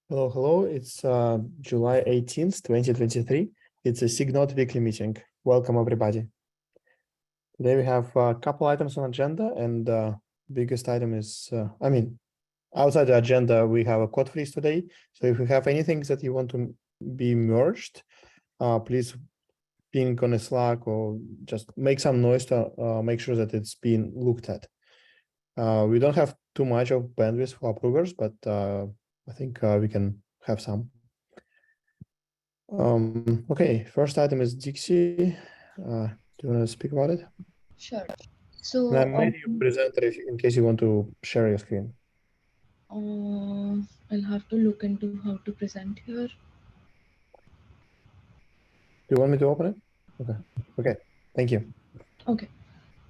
Hello, hello. It's July 18th, 2023. It's a SIG Node weekly meeting. Welcome, everybody. Today we have a couple items on agenda, and biggest item is, outside the agenda, we have a code freeze today. So if you have anything that you want to be merged, please ping on a Slack or just make some noise to make sure that it's being looked at. We don't have too much of bandwidth for approvers, but I think we can have some. Okay, first item is Dixie. Do you want to speak about it? Sure. And I So, made you presenter in case you want to share your screen. I'll have to look into how to present here. Do you want me to open it? Okay. Okay. Thank you. Okay.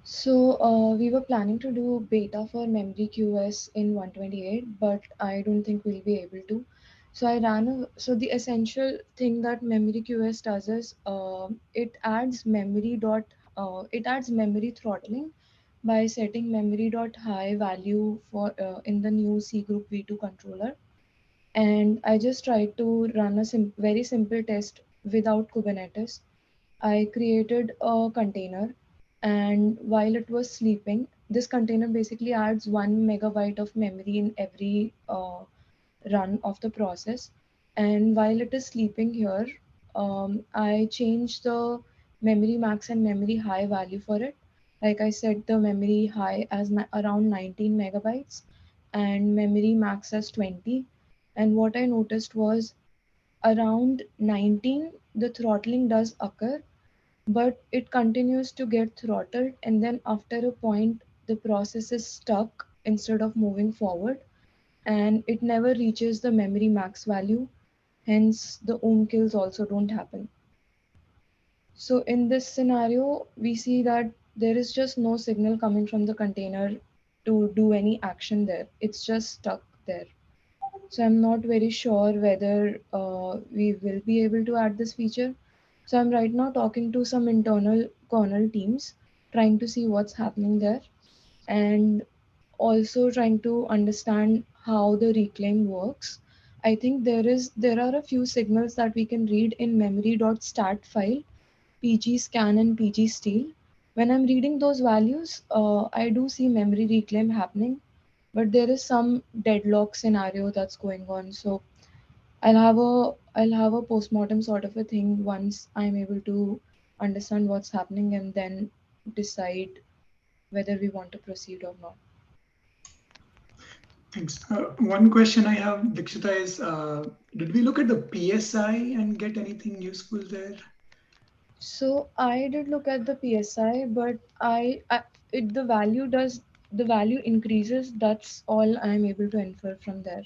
So, we were planning to do beta for memory QS in 128, but I don't think we'll be able to. So so the essential thing that memory QS does is it adds memory throttling by setting memory dot high value for in the new C group v2 controller. And I just tried to run a very simple test without Kubernetes. I created a container, and while it was sleeping, this container basically adds 1 MB of memory in every run of the process. And while it is sleeping here, I changed the memory max and memory high value for it. Like I set the memory high as around 19 MB and memory max as 20. And what I noticed was around 19, the throttling does occur, but it continues to get throttled, and then after a point the process is stuck instead of moving forward, and it never reaches the memory max value, hence the kills also don't happen. So in this scenario we see that there is just no signal coming from the container to do any action there, it's just stuck there. So I'm not very sure whether we will be able to add this feature. So I'm right now talking to some internal kernel teams, trying to see what's happening there, and also trying to understand how the reclaim works. I think there are a few signals that we can read in memory.stat file, pg scan and pg steal. When I'm reading those values, I do see memory reclaim happening, but there is some deadlock scenario that's going on. So I'll have a postmortem sort of a thing once I'm able to understand what's happening and then decide whether we want to proceed or not. Thanks. One question I have, Dikshita, is did we look at the PSI and get anything useful there? So I did look at the PSI, but the value increases. That's all I'm able to infer from there.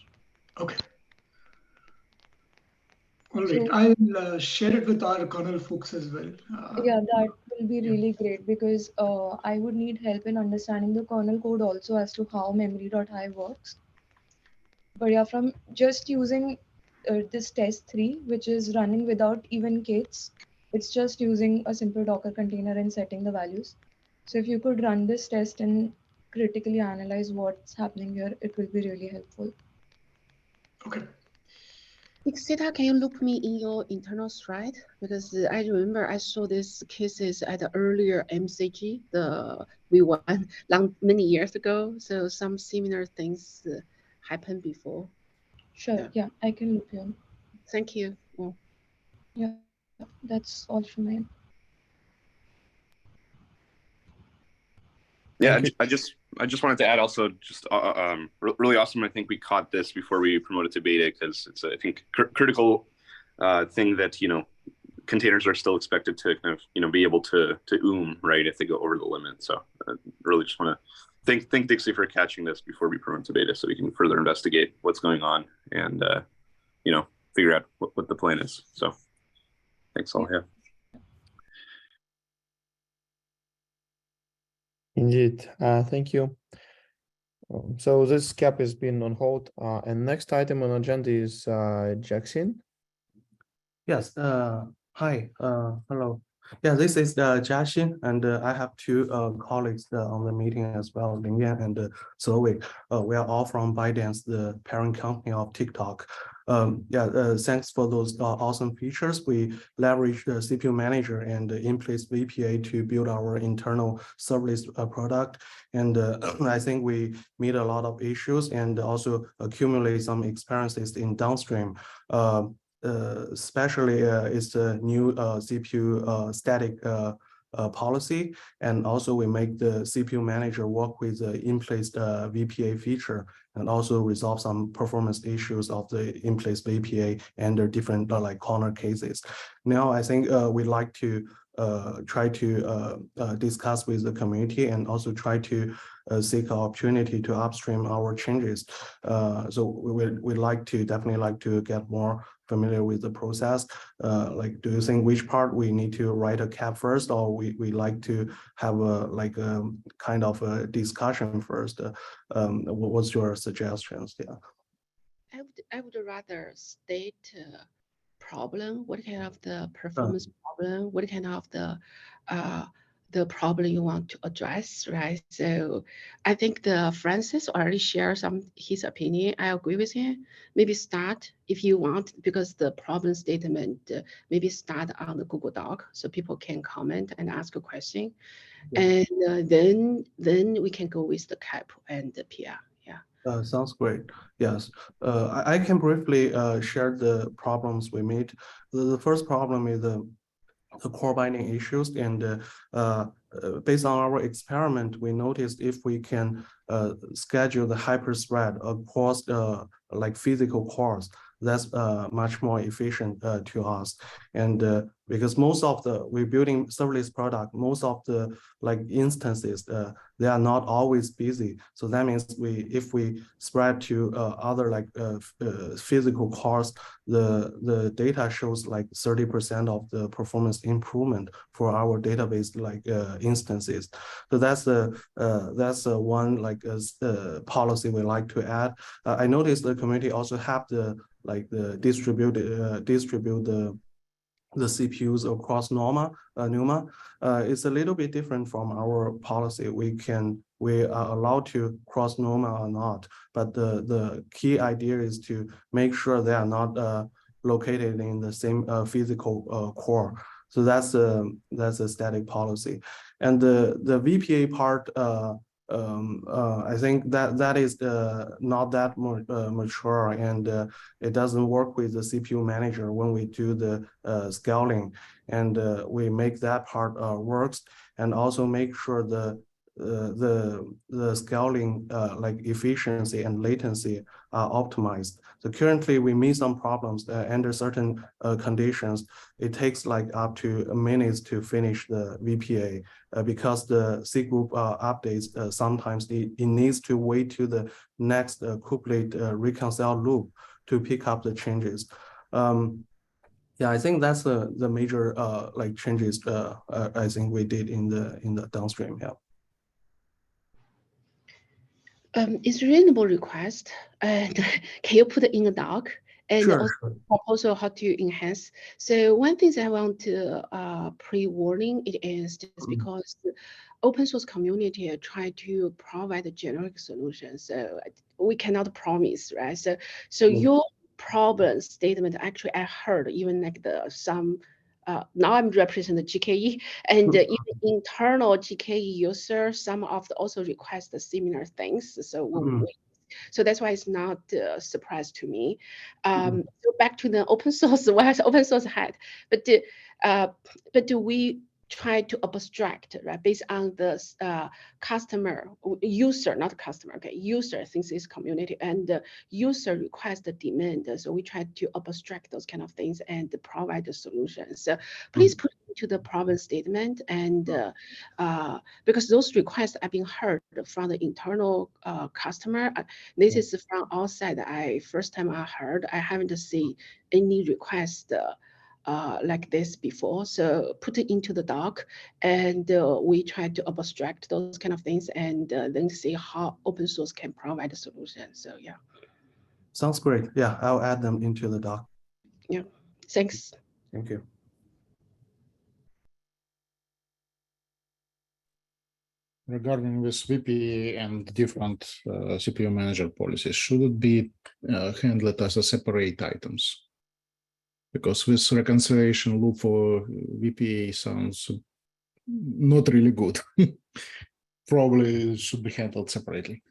Okay. All right. So, I'll share it with our kernel folks as well. yeah, that will be really great because I would need help in understanding the kernel code also as to how memory.high works. But yeah, from just using this test 3, which is running without even K8s, it's just using a simple Docker container and setting the values. So if you could run this test and critically analyze what's happening here, it will be really helpful. Okay. Dixita, can you look me in your internal thread? Because I remember I saw these cases at the earlier MCG, the V1, many years ago. So some similar things happened before. Sure, yeah, I can look you. Thank you. Yeah, that's all from me. Yeah, I just wanted to add also just really awesome. I think we caught this before we promoted to beta because it's I think critical thing that containers are still expected to kind of be able to right if they go over the limit. So really just want to thank Dixie for catching this before we promote to beta so we can further investigate what's going on and figure out what the plan is. So thanks all. Yeah. Indeed. Thank you. So this cap has been on hold. And next item on agenda is Jackson. Yes. Hi. Hello. Yeah, this is Jiaxin, and I have two colleagues on the meeting as well, Lingyan and Zoe. We are all from ByteDance, the parent company of TikTok. Thanks for those awesome features. We leverage the CPU manager and the in-place VPA to build our internal serverless product. And I think we meet a lot of issues and also accumulate some experiences in downstream. Especially is the new CPU static policy, and also we make the CPU manager work with the in-place VPA feature, and also resolve some performance issues of the in-place VPA and their different like corner cases. Now I think we'd like to try to discuss with the community and also try to seek opportunity to upstream our changes. So we'd definitely like to get more familiar with the process. Like, do you think which part we need to write a cap first, or we like to have a kind of a discussion first? What's your suggestions? Yeah. I would rather state problem, what kind of the performance problem, what kind of the problem you want to address, right? So I think the Francis already shared his opinion. I agree with him. Maybe start if you want, because the problem statement, maybe start on the Google Doc so people can comment and ask a question. Yeah. And then we can go with the CAP and the PR. Yeah. Sounds great. Yes, I can briefly share the problems we meet. The first problem is the core binding issues, and based on our experiment, we noticed if we can schedule the hyperthread across like physical cores, that's much more efficient to us. And because most of we're building serverless product, most of the like instances, they are not always busy. So that means if we spread to other like physical cores, the data shows like 30% of the performance improvement for our database like instances. So that's one like policy we like to add. I noticed the community also have the distribute the CPUs across NUMA. It's a little bit different from our policy. We are allowed to cross NUMA or not, but the key idea is to make sure they are not located in the same physical core. So that's a static policy, and the VPA part. I think that is not that mature, and it doesn't work with the CPU manager when we do the scaling, and we make that part works, and also make sure the scaling like efficiency and latency are optimized. So currently we meet some problems under certain conditions. It takes like up to minutes to finish the VPA because the SIG group updates sometimes it needs to wait to the next couplet reconcile loop to pick up the changes. Yeah, I think that's the major like changes I think we did in the downstream. Yeah. It's a reasonable request, and can you put it in a doc? And sure, also sure. proposal how to enhance. So one thing I want to pre-warning it is just because the open source community try to provide a generic solution. So we cannot promise, right? So your problem statement, actually I heard even like some now I'm representing the GKE, and even internal GKE user, some of the also request the similar things. So so that's why it's not a surprise to me. So back to the open source, what has open source had? But do we try to abstract, right, based on the customer, user, not customer, okay, user thinks it's community, and the user request the demand. So we try to abstract those kind of things and provide the solutions. So please put into the problem statement, and because those requests are being heard from the internal customer. This is from outside. First time I heard, I haven't seen any request like this before. So put it into the doc, and we try to abstract those kind of things, and then see how open source can provide a solution. So yeah. Sounds great. Yeah, I'll add them into the doc. Yeah, thanks. Thank you. regarding this VP and different CPU manager policies, should it be handled as a separate items? Because this reconciliation loop for VPA sounds not really good. Probably it should be handled separately.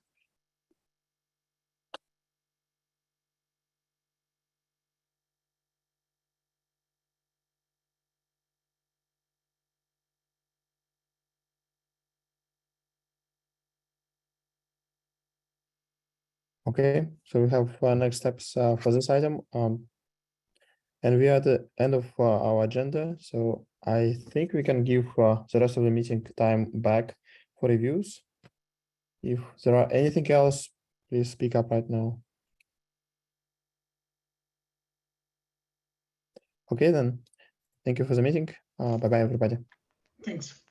Okay, so we have next steps for this item. And we are at the end of our agenda. So I think we can give the rest of the meeting time back for reviews. If there are anything else, please speak up right now. Okay, then. Thank you for the meeting. Bye-bye, everybody. Thanks.